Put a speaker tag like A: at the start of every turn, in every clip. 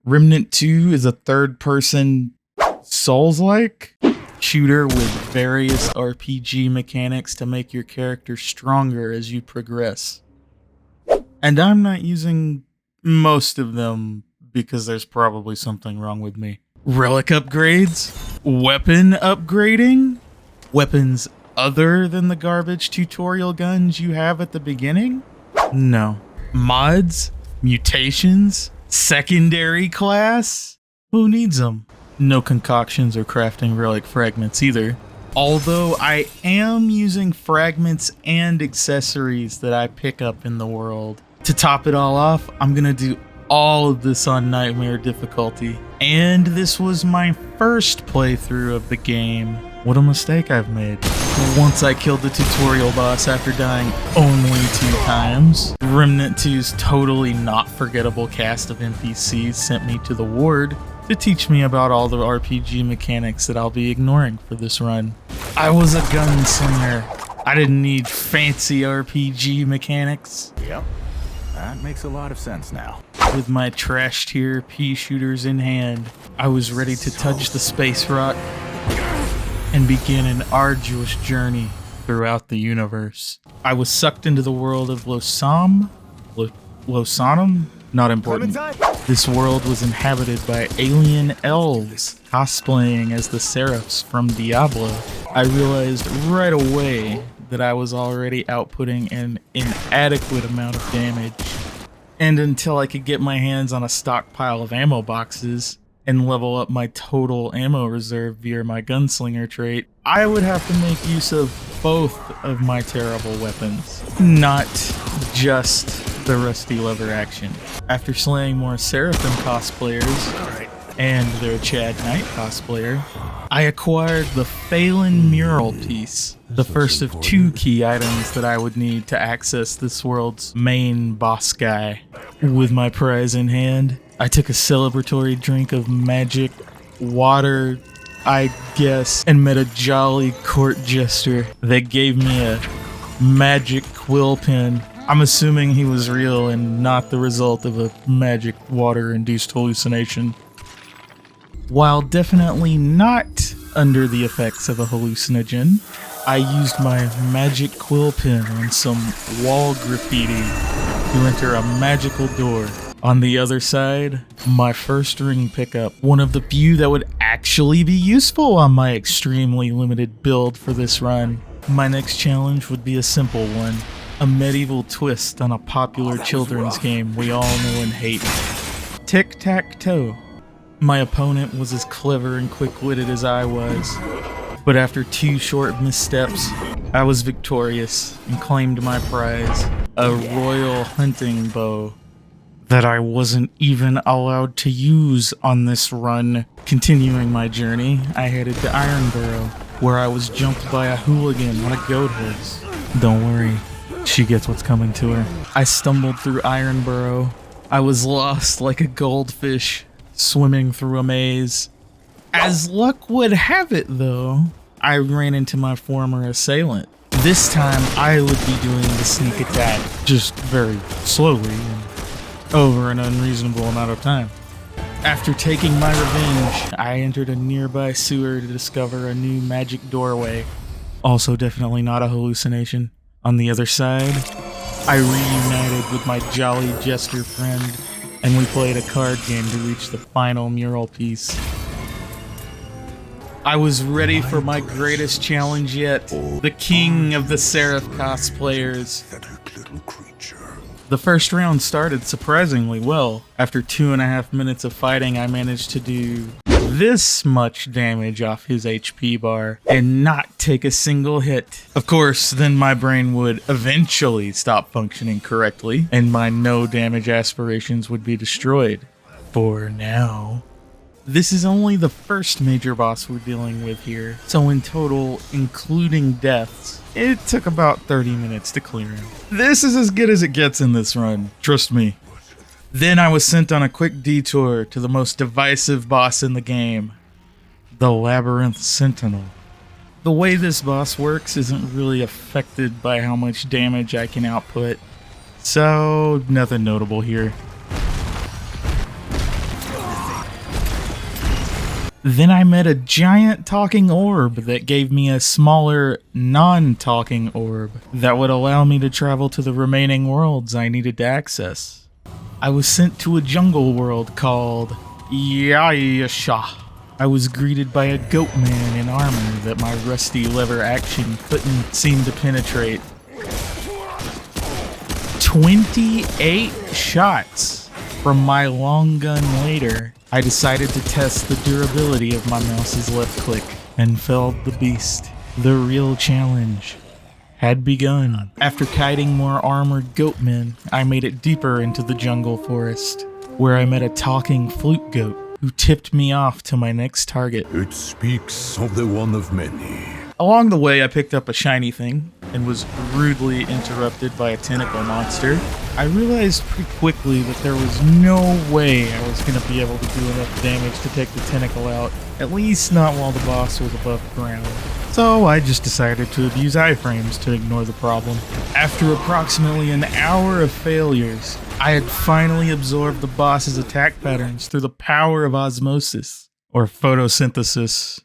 A: Remnant 2 is a third-person Souls-like shooter with various RPG mechanics to make your character stronger as you progress. And I'm not using most of them because there's probably something wrong with me. Relic upgrades, weapon upgrading, weapons other than the garbage tutorial guns you have at the beginning? No. Mods, mutations, secondary class? Who needs them? No concoctions or crafting relic fragments either. Although I am using fragments and accessories that I pick up in the world. To top it all off, I'm gonna do all of this on Nightmare difficulty. And this was my first playthrough of the game. What a mistake I've made. Once I killed the tutorial boss after dying only 2 times, Remnant 2's totally not forgettable cast of NPCs sent me to the ward to teach me about all the RPG mechanics that I'll be ignoring for this run. I was a gunslinger. I didn't need fancy RPG mechanics.
B: Yep, that makes a lot of sense now.
A: With my trash tier pea shooters in hand, I was ready to touch the space rock and begin an arduous journey throughout the universe. I was sucked into the world of Losomn? Losomn? Not important. This world was inhabited by alien elves, cosplaying as the seraphs from Diablo. I realized right away that I was already outputting an inadequate amount of damage. And until I could get my hands on a stockpile of ammo boxes and level up my total ammo reserve via my gunslinger trait, I would have to make use of both of my terrible weapons, not just the rusty lever action. After slaying more Seraphim cosplayers and their Chad Knight cosplayer, I acquired the Phelan mural piece, the first of 2 key items that I would need to access this world's main boss guy. With my prize in hand, I took a celebratory drink of magic water, I guess, and met a jolly court jester that gave me a magic quill pen. I'm assuming he was real and not the result of a magic water-induced hallucination. While definitely not under the effects of a hallucinogen, I used my magic quill pen on some wall graffiti to enter a magical door. On the other side, my first ring pickup, one of the few that would actually be useful on my extremely limited build for this run. My next challenge would be a simple one, a medieval twist on a popular children's game we all know and hate. Tic-tac-toe. My opponent was as clever and quick-witted as I was, but after 2 short missteps, I was victorious and claimed my prize, a royal hunting bow that I wasn't even allowed to use on this run. Continuing my journey, I headed to Iron Burrow, where I was jumped by a hooligan on a goat horse. Don't worry, she gets what's coming to her. I stumbled through Iron Burrow. I was lost like a goldfish, swimming through a maze. As luck would have it, though, I ran into my former assailant. This time, I would be doing the sneak attack, just very slowly and over an unreasonable amount of time. After taking my revenge, I entered a nearby sewer to discover a new magic doorway. Also definitely not a hallucination. On the other side, I reunited with my jolly jester friend, and we played a card game to reach the final mural piece. I was ready for my greatest challenge yet, the king of the Seraph cosplayers. The first round started surprisingly well. After 2.5 minutes of fighting, I managed to do this much damage off his HP bar and not take a single hit. Of course, then my brain would eventually stop functioning correctly, and my no damage aspirations would be destroyed. For now. This is only the first major boss we're dealing with here, so in total, including deaths, it took about 30 minutes to clear him. This is as good as it gets in this run, trust me. Then I was sent on a quick detour to the most divisive boss in the game, the Labyrinth Sentinel. The way this boss works isn't really affected by how much damage I can output, so nothing notable here. Then I met a giant talking orb that gave me a smaller, non-talking orb that would allow me to travel to the remaining worlds I needed to access. I was sent to a jungle world called Yayasha. I was greeted by a goat man in armor that my rusty lever action couldn't seem to penetrate. 28 shots from my long gun later, I decided to test the durability of my mouse's left click and felled the beast. The real challenge had begun. After kiting more armored goatmen, I made it deeper into the jungle forest, where I met a talking flute goat who tipped me off to my next target.
C: It speaks of the one of many.
A: Along the way, I picked up a shiny thing and was rudely interrupted by a tentacle monster. I realized pretty quickly that there was no way I was going to be able to do enough damage to take the tentacle out, at least not while the boss was above ground. So I just decided to abuse iframes to ignore the problem. After approximately an hour of failures, I had finally absorbed the boss's attack patterns through the power of osmosis, or photosynthesis.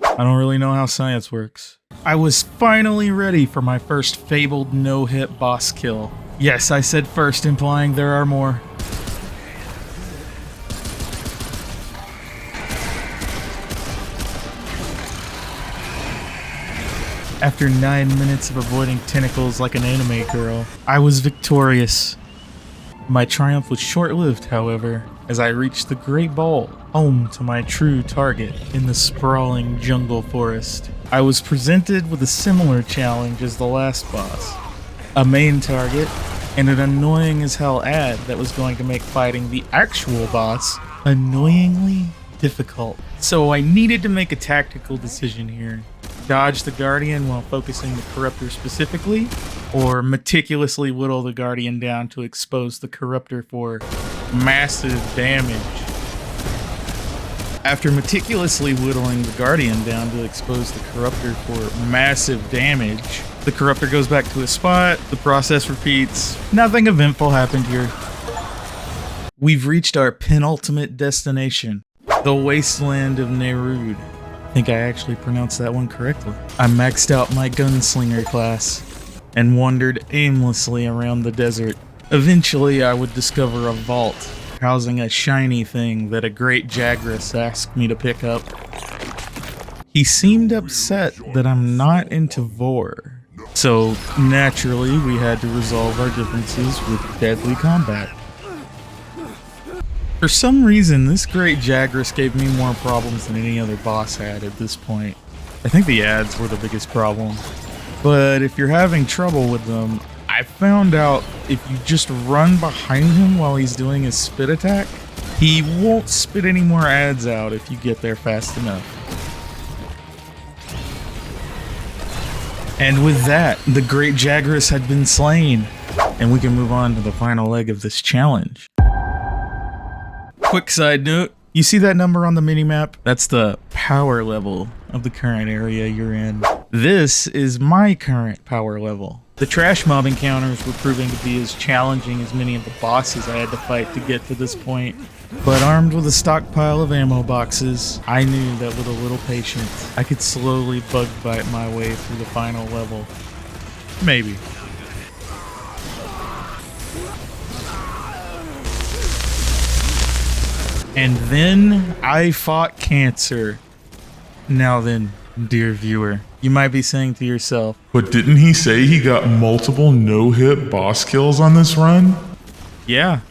A: I don't really know how science works. I was finally ready for my first fabled no-hit boss kill. Yes, I said first, implying there are more. After 9 minutes of avoiding tentacles like an anime girl, I was victorious. My triumph was short-lived, however, as I reached the Great Bowl, home to my true target in the sprawling jungle forest. I was presented with a similar challenge as the last boss, a main target, and an annoying as hell ad that was going to make fighting the actual boss annoyingly difficult. So I needed to make a tactical decision here. Dodge the Guardian while focusing the Corruptor specifically, or meticulously whittle the Guardian down to expose the Corruptor for massive damage. After meticulously whittling the Guardian down to expose the Corruptor for massive damage, the Corruptor goes back to his spot, the process repeats. Nothing eventful happened here. We've reached our penultimate destination, the Wasteland of Nerud. I think I actually pronounced that one correctly. I maxed out my gunslinger class and wandered aimlessly around the desert. Eventually, I would discover a vault housing a shiny thing that a great Jagras asked me to pick up. He seemed upset that I'm not into vor, so naturally we had to resolve our differences with deadly combat. For some reason, this great Jagras gave me more problems than any other boss had at this point. I think the ads were the biggest problem. But if you're having trouble with them, I found out if you just run behind him while he's doing his spit attack, he won't spit any more ads out if you get there fast enough. And with that, the great Jagras had been slain, and we can move on to the final leg of this challenge. Quick side note, you see that number on the minimap? That's the power level of the current area you're in. This is my current power level. The trash mob encounters were proving to be as challenging as many of the bosses I had to fight to get to this point. But armed with a stockpile of ammo boxes, I knew that with a little patience, I could slowly bug bite my way through the final level. Maybe. And then I fought cancer. Now then, dear viewer, you might be saying to yourself,
D: but didn't he say he got multiple no-hit boss kills on this run?
A: yeah.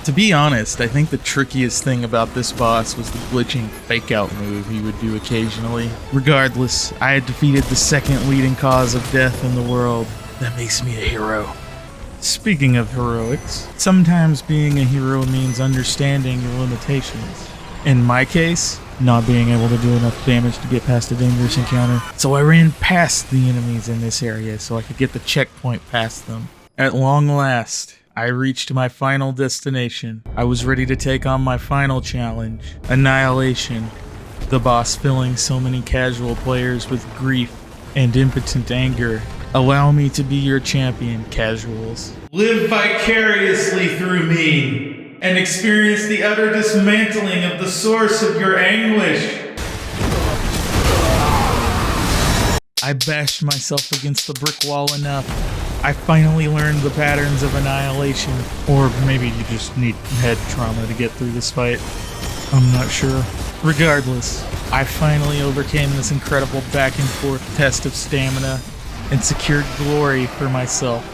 A: To be honest, I think the trickiest thing about this boss was the glitching fake-out move he would do occasionally. Regardless, I had defeated the second leading cause of death in the world. That makes me a hero. Speaking of heroics, sometimes being a hero means understanding your limitations. In my case, not being able to do enough damage to get past a dangerous encounter. So I ran past the enemies in this area so I could get the checkpoint past them. At long last, I reached my final destination. I was ready to take on my final challenge, Annihilation. The boss filling so many casual players with grief and impotent anger. Allow me to be your champion, casuals. Live vicariously through me and experience the utter dismantling of the source of your anguish. I bashed myself against the brick wall enough. I finally learned the patterns of Annihilation. Or maybe you just need head trauma to get through this fight. I'm not sure. Regardless, I finally overcame this incredible back and forth test of stamina and secured glory for myself.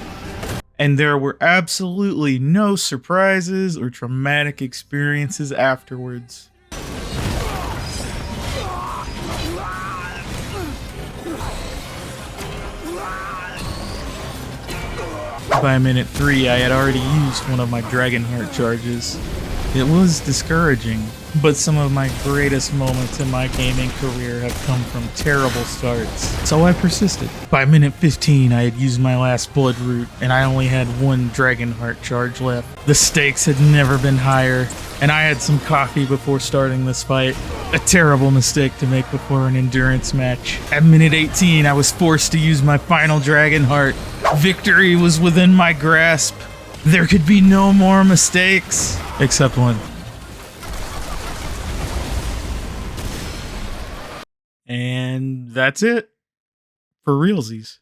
A: And there were absolutely no surprises or traumatic experiences afterwards. By minute 3, I had already used one of my Dragonheart charges. It was discouraging, but some of my greatest moments in my gaming career have come from terrible starts, so I persisted. By minute 15, I had used my last blood root, and I only had one Dragonheart charge left. The stakes had never been higher, and I had some coffee before starting this fight. A terrible mistake to make before an endurance match. At minute 18, I was forced to use my final Dragonheart. Victory was within my grasp. There could be no more mistakes. Except one. And that's it. For realsies.